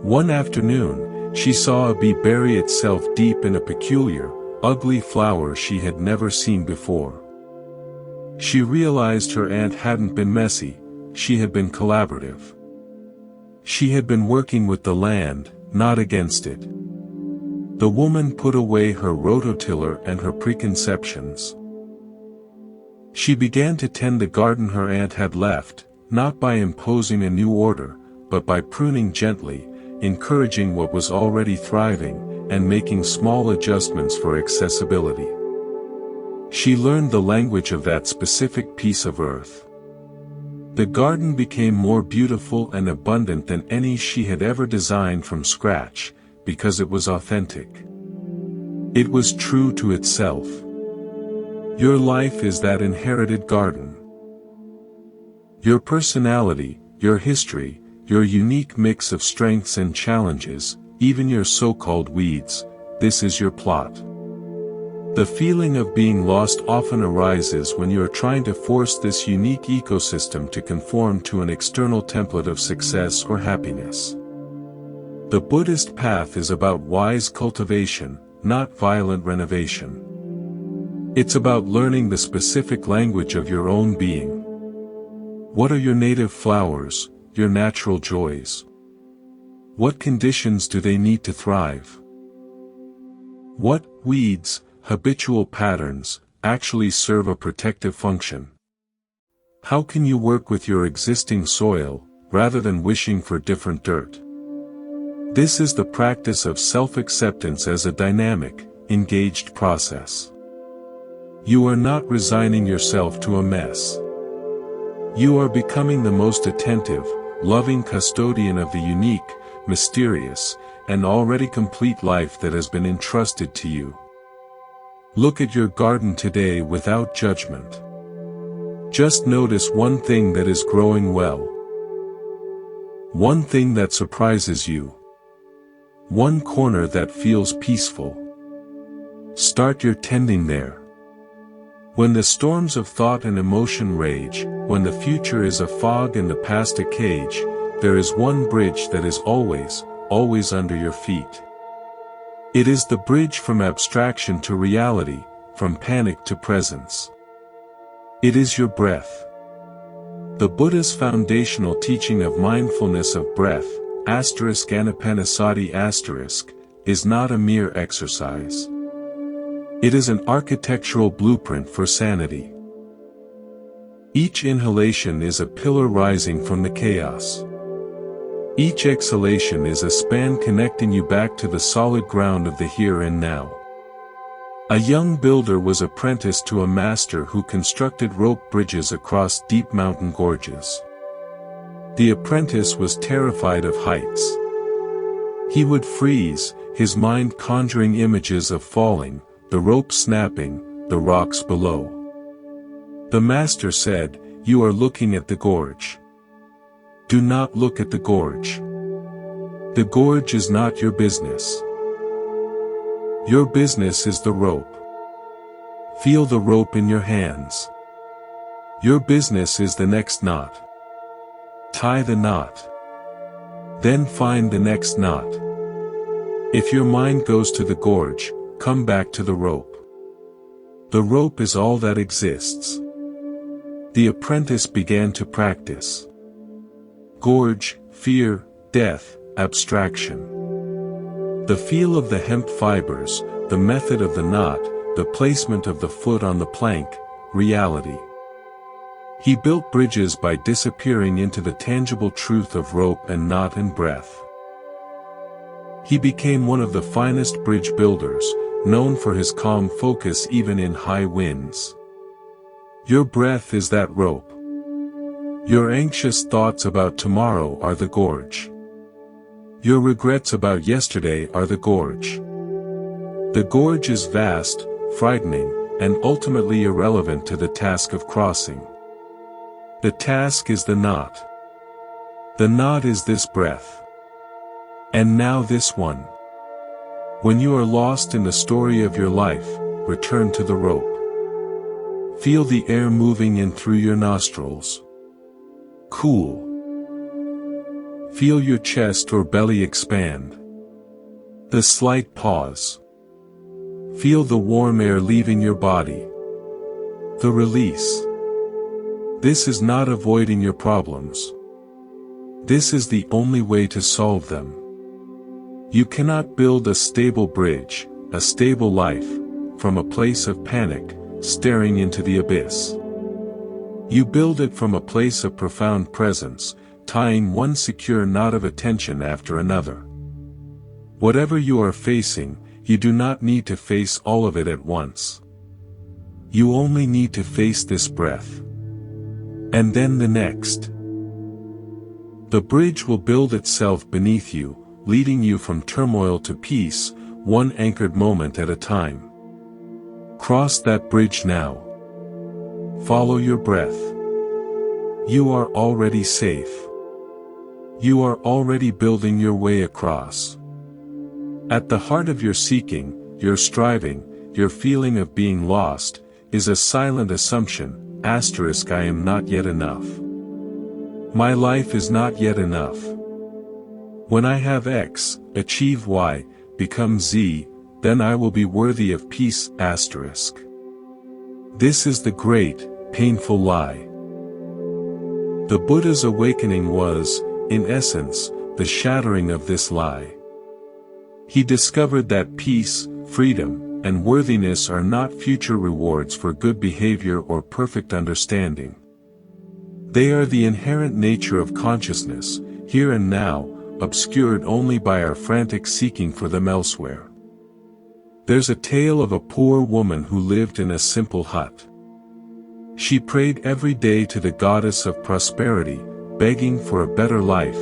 One afternoon, she saw a bee bury itself deep in a peculiar, ugly flower she had never seen before. She realized her aunt hadn't been messy, she had been collaborative. She had been working with the land, not against it. The woman put away her rototiller and her preconceptions. She began to tend the garden her aunt had left, not by imposing a new order, but by pruning gently, encouraging what was already thriving, and making small adjustments for accessibility. She learned the language of that specific piece of earth. The garden became more beautiful and abundant than any she had ever designed from scratch, because it was authentic. It was true to itself. Your life is that inherited garden. Your personality, your history, your unique mix of strengths and challenges, even your so-called weeds, this is your plot. The feeling of being lost often arises when you are trying to force this unique ecosystem to conform to an external template of success or happiness. The Buddhist path is about wise cultivation, not violent renovation. It's about learning the specific language of your own being. What are your native flowers, your natural joys? What conditions do they need to thrive? What weeds, habitual patterns, actually serve a protective function? How can you work with your existing soil, rather than wishing for different dirt? This is the practice of self-acceptance as a dynamic, engaged process. You are not resigning yourself to a mess. You are becoming the most attentive, loving custodian of the unique, mysterious, and already complete life that has been entrusted to you. Look at your garden today without judgment. Just notice one thing that is growing well. One thing that surprises you. One corner that feels peaceful. Start your tending there. When the storms of thought and emotion rage, when the future is a fog and the past a cage, there is one bridge that is always, always under your feet. It is the bridge from abstraction to reality, from panic to presence. It is your breath. The Buddha's foundational teaching of mindfulness of breath, *anapanasati*, is not a mere exercise. It is an architectural blueprint for sanity. Each inhalation is a pillar rising from the chaos. Each exhalation is a span connecting you back to the solid ground of the here and now. A young builder was apprenticed to a master who constructed rope bridges across deep mountain gorges. The apprentice was terrified of heights. He would freeze, his mind conjuring images of falling, the rope snapping, the rocks below. The master said, "You are looking at the gorge. Do not look at the gorge. The gorge is not your business. Your business is the rope. Feel the rope in your hands. Your business is the next knot. Tie the knot. Then find the next knot. If your mind goes to the gorge, come back to the rope. The rope is all that exists." The apprentice began to practice. Gorge, fear, death, abstraction. The feel of the hemp fibers, the method of the knot, the placement of the foot on the plank, reality. He built bridges by disappearing into the tangible truth of rope and knot and breath. He became one of the finest bridge builders, known for his calm focus even in high winds. Your breath is that rope. Your anxious thoughts about tomorrow are the gorge. Your regrets about yesterday are the gorge. The gorge is vast, frightening, and ultimately irrelevant to the task of crossing. The task is the knot. The knot is this breath. And now this one. When you are lost in the story of your life, return to the rope. Feel the air moving in through your nostrils. Cool. Feel your chest or belly expand. The slight pause. Feel the warm air leaving your body. The release. This is not avoiding your problems. This is the only way to solve them. You cannot build a stable bridge, a stable life, from a place of panic, staring into the abyss. You build it from a place of profound presence, tying one secure knot of attention after another. Whatever you are facing, you do not need to face all of it at once. You only need to face this breath. And then the next. The bridge will build itself beneath you, leading you from turmoil to peace, one anchored moment at a time. Cross that bridge now. Follow your breath. You are already safe. You are already building your way across. At the heart of your seeking, your striving, your feeling of being lost, is a silent assumption, I am not yet enough. My life is not yet enough. When I have X, achieve Y, become Z, then I will be worthy of peace, This is the great, painful lie. The Buddha's awakening was, in essence, the shattering of this lie. He discovered that peace, freedom, and worthiness are not future rewards for good behavior or perfect understanding. They are the inherent nature of consciousness, here and now, obscured only by our frantic seeking for them elsewhere. There's a tale of a poor woman who lived in a simple hut. She prayed every day to the goddess of prosperity, begging for a better life,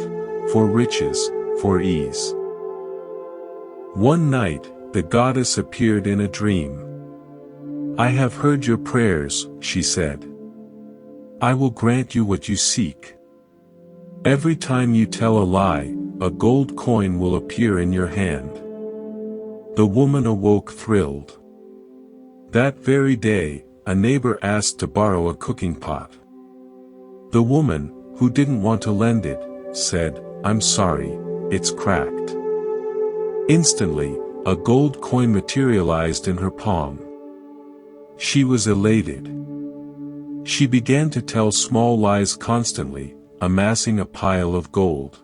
for riches, for ease. One night, the goddess appeared in a dream. "I have heard your prayers," she said. "I will grant you what you seek. Every time you tell a lie, a gold coin will appear in your hand." The woman awoke thrilled. That very day, a neighbor asked to borrow a cooking pot. The woman, who didn't want to lend it, said, "I'm sorry, it's cracked." Instantly, a gold coin materialized in her palm. She was elated. She began to tell small lies constantly, amassing a pile of gold.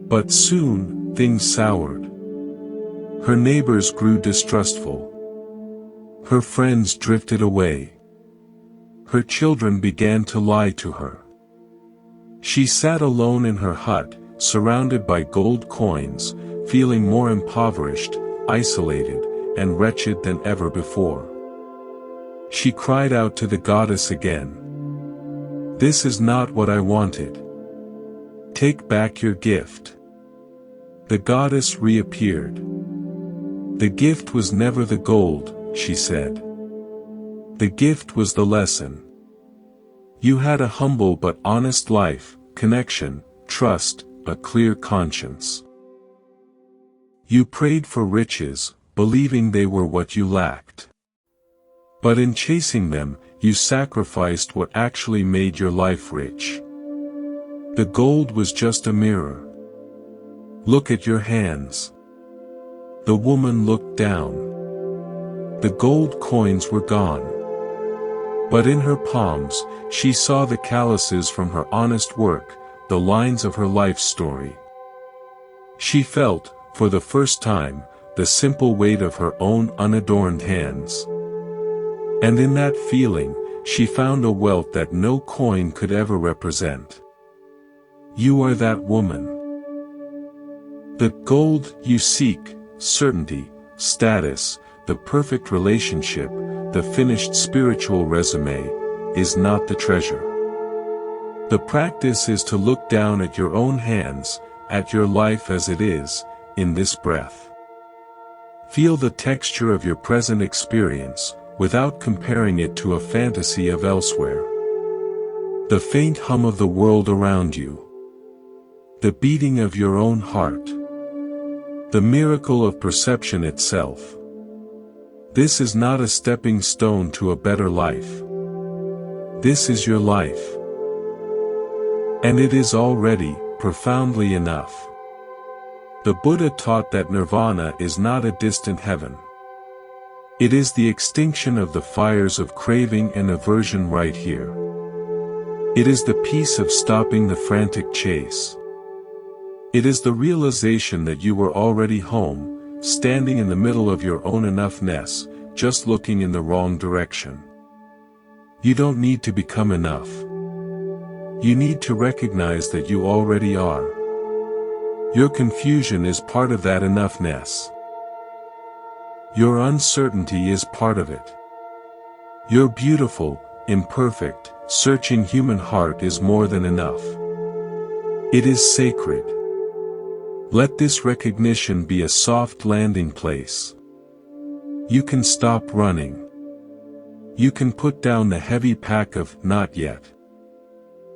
But soon, things soured. Her neighbors grew distrustful. Her friends drifted away. Her children began to lie to her. She sat alone in her hut, surrounded by gold coins, feeling more impoverished, isolated, and wretched than ever before. She cried out to the goddess again. "This is not what I wanted. Take back your gift." The goddess reappeared. "The gift was never the gold," she said. "The gift was the lesson. You had a humble but honest life, connection, trust, a clear conscience. You prayed for riches, believing they were what you lacked. But in chasing them, you sacrificed what actually made your life rich. The gold was just a mirror. Look at your hands." The woman looked down. The gold coins were gone. But in her palms, she saw the calluses from her honest work, the lines of her life story. She felt, for the first time, the simple weight of her own unadorned hands. And in that feeling, she found a wealth that no coin could ever represent. You are that woman. The gold you seek, certainty, status, the perfect relationship, the finished spiritual resume, is not the treasure. The practice is to look down at your own hands, at your life as it is, in this breath. Feel the texture of your present experience, without comparing it to a fantasy of elsewhere. The faint hum of the world around you. The beating of your own heart. The miracle of perception itself. This is not a stepping stone to a better life. This is your life. And it is already, profoundly enough. The Buddha taught that nirvana is not a distant heaven. It is the extinction of the fires of craving and aversion right here. It is the peace of stopping the frantic chase. It is the realization that you were already home, standing in the middle of your own enoughness, just looking in the wrong direction. You don't need to become enough. You need to recognize that you already are. Your confusion is part of that enoughness. Your uncertainty is part of it. Your beautiful, imperfect, searching human heart is more than enough. It is sacred. Let this recognition be a soft landing place. You can stop running. You can put down the heavy pack of "not yet."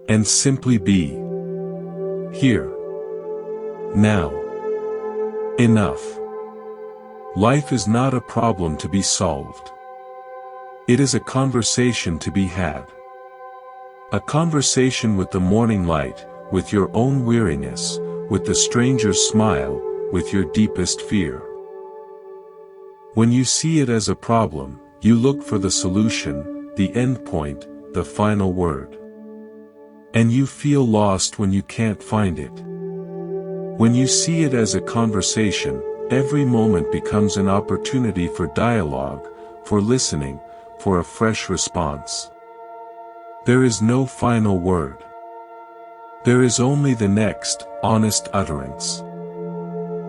And simply be. Here. Now. Enough. Life is not a problem to be solved. It is a conversation to be had. A conversation with the morning light, with your own weariness, with the stranger's smile, with your deepest fear. When you see it as a problem, you look for the solution, the end point, the final word. And you feel lost when you can't find it. When you see it as a conversation, every moment becomes an opportunity for dialogue, for listening, for a fresh response. There is no final word. There is only the next, honest utterance.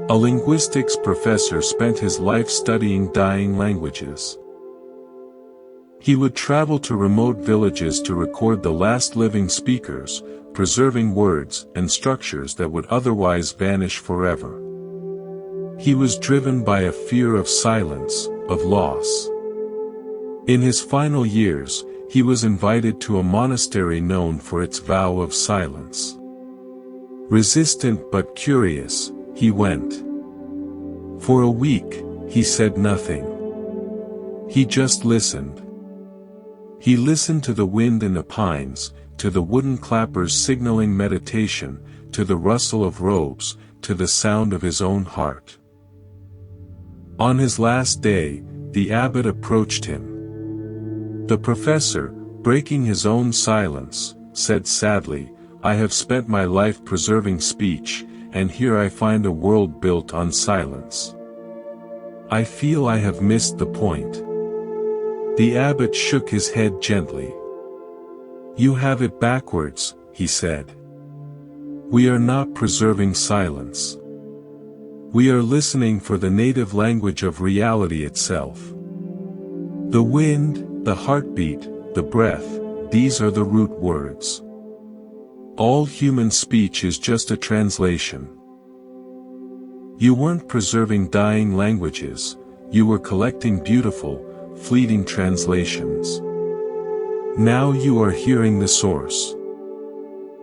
A linguistics professor spent his life studying dying languages. He would travel to remote villages to record the last living speakers, preserving words and structures that would otherwise vanish forever. He was driven by a fear of silence, of loss. In his final years, he was invited to a monastery known for its vow of silence. Resistant but curious, he went. For a week, he said nothing. He just listened. He listened to the wind in the pines, to the wooden clappers signaling meditation, to the rustle of robes, to the sound of his own heart. On his last day, the abbot approached him. The professor, breaking his own silence, said sadly, "I have spent my life preserving speech, and here I find a world built on silence. I feel I have missed the point." The abbot shook his head gently. "You have it backwards," he said. We are not preserving silence. We are listening for the native language of reality itself. The wind, the heartbeat, the breath, these are the root words. All human speech is just a translation. You weren't preserving dying languages, you were collecting beautiful, fleeting translations. Now you are hearing the source.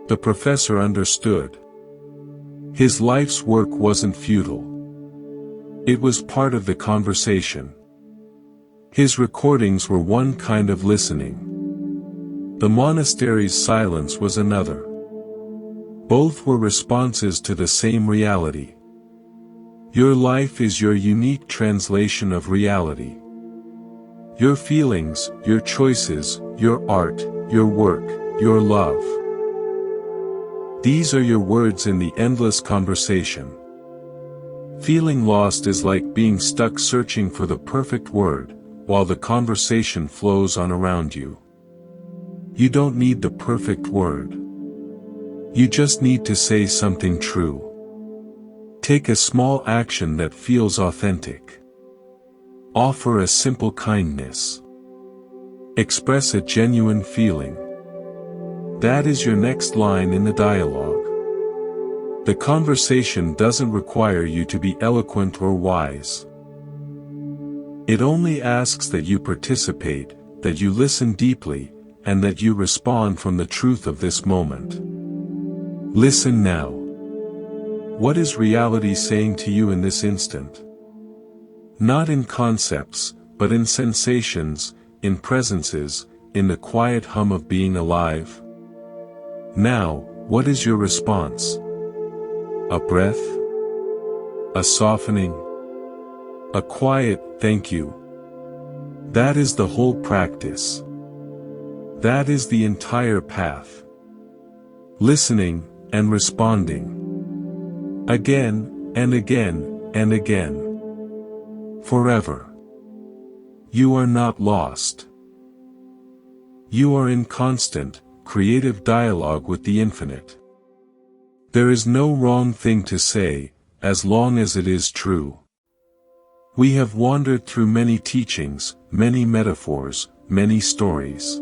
The professor understood. His life's work wasn't futile. It was part of the conversation. His recordings were one kind of listening. The monastery's silence was another. Both were responses to the same reality. Your life is your unique translation of reality. Your feelings, your choices, your art, your work, your love. These are your words in the endless conversation. Feeling lost is like being stuck searching for the perfect word, while the conversation flows on around you. You don't need the perfect word. You just need to say something true. Take a small action that feels authentic. Offer a simple kindness. Express a genuine feeling. That is your next line in the dialogue. The conversation doesn't require you to be eloquent or wise. It only asks that you participate, that you listen deeply, and that you respond from the truth of this moment. Listen now. What is reality saying to you in this instant? Not in concepts, but in sensations, in presences, in the quiet hum of being alive. Now, what is your response? A breath? A softening? A quiet, thank you. That is the whole practice. That is the entire path. Listening, and responding. Again, and again, and again. Forever. You are not lost. You are in constant, creative dialogue with the infinite. There is no wrong thing to say, as long as it is true. We have wandered through many teachings, many metaphors, many stories.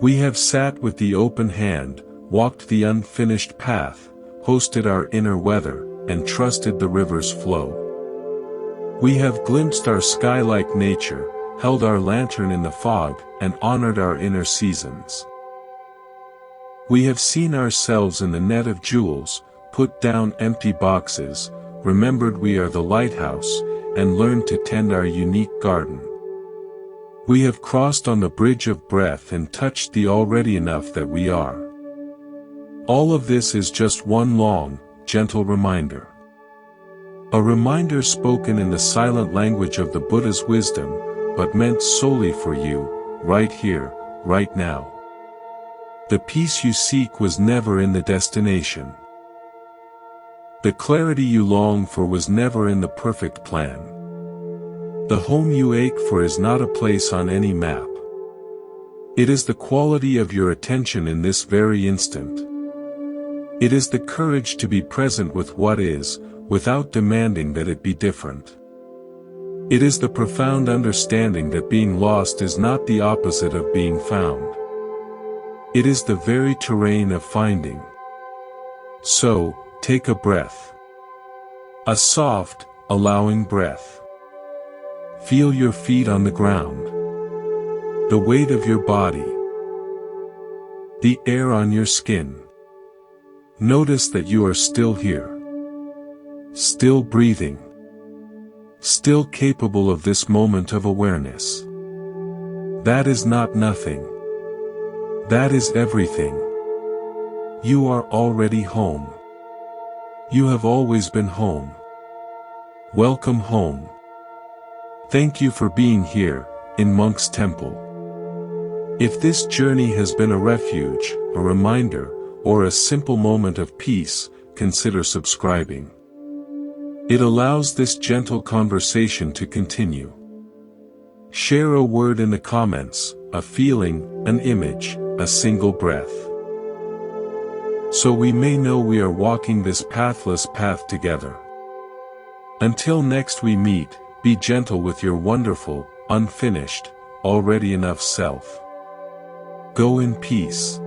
We have sat with the open hand, walked the unfinished path, hosted our inner weather, and trusted the river's flow. We have glimpsed our sky-like nature, held our lantern in the fog, and honored our inner seasons. We have seen ourselves in the net of jewels, put down empty boxes, remembered we are the lighthouse, and learned to tend our unique garden. We have crossed on the bridge of breath and touched the already enough that we are. All of this is just one long, gentle reminder. A reminder spoken in the silent language of the Buddha's wisdom, but meant solely for you, right here, right now. The peace you seek was never in the destination. The clarity you long for was never in the perfect plan. The home you ache for is not a place on any map. It is the quality of your attention in this very instant. It is the courage to be present with what is, without demanding that it be different. It is the profound understanding that being lost is not the opposite of being found. It is the very terrain of finding. So, take a breath. A soft, allowing breath. Feel your feet on the ground. The weight of your body. The air on your skin. Notice that you are still here. Still breathing. Still capable of this moment of awareness. That is not nothing. That is everything. You are already home. You have always been home. Welcome home. Thank you for being here, in Monk's Temple. If this journey has been a refuge, a reminder, or a simple moment of peace, consider subscribing. It allows this gentle conversation to continue. Share a word in the comments, a feeling, an image, a single breath. so we may know we are walking this pathless path together. Until next we meet, be gentle with your wonderful, unfinished, already enough self. Go in peace.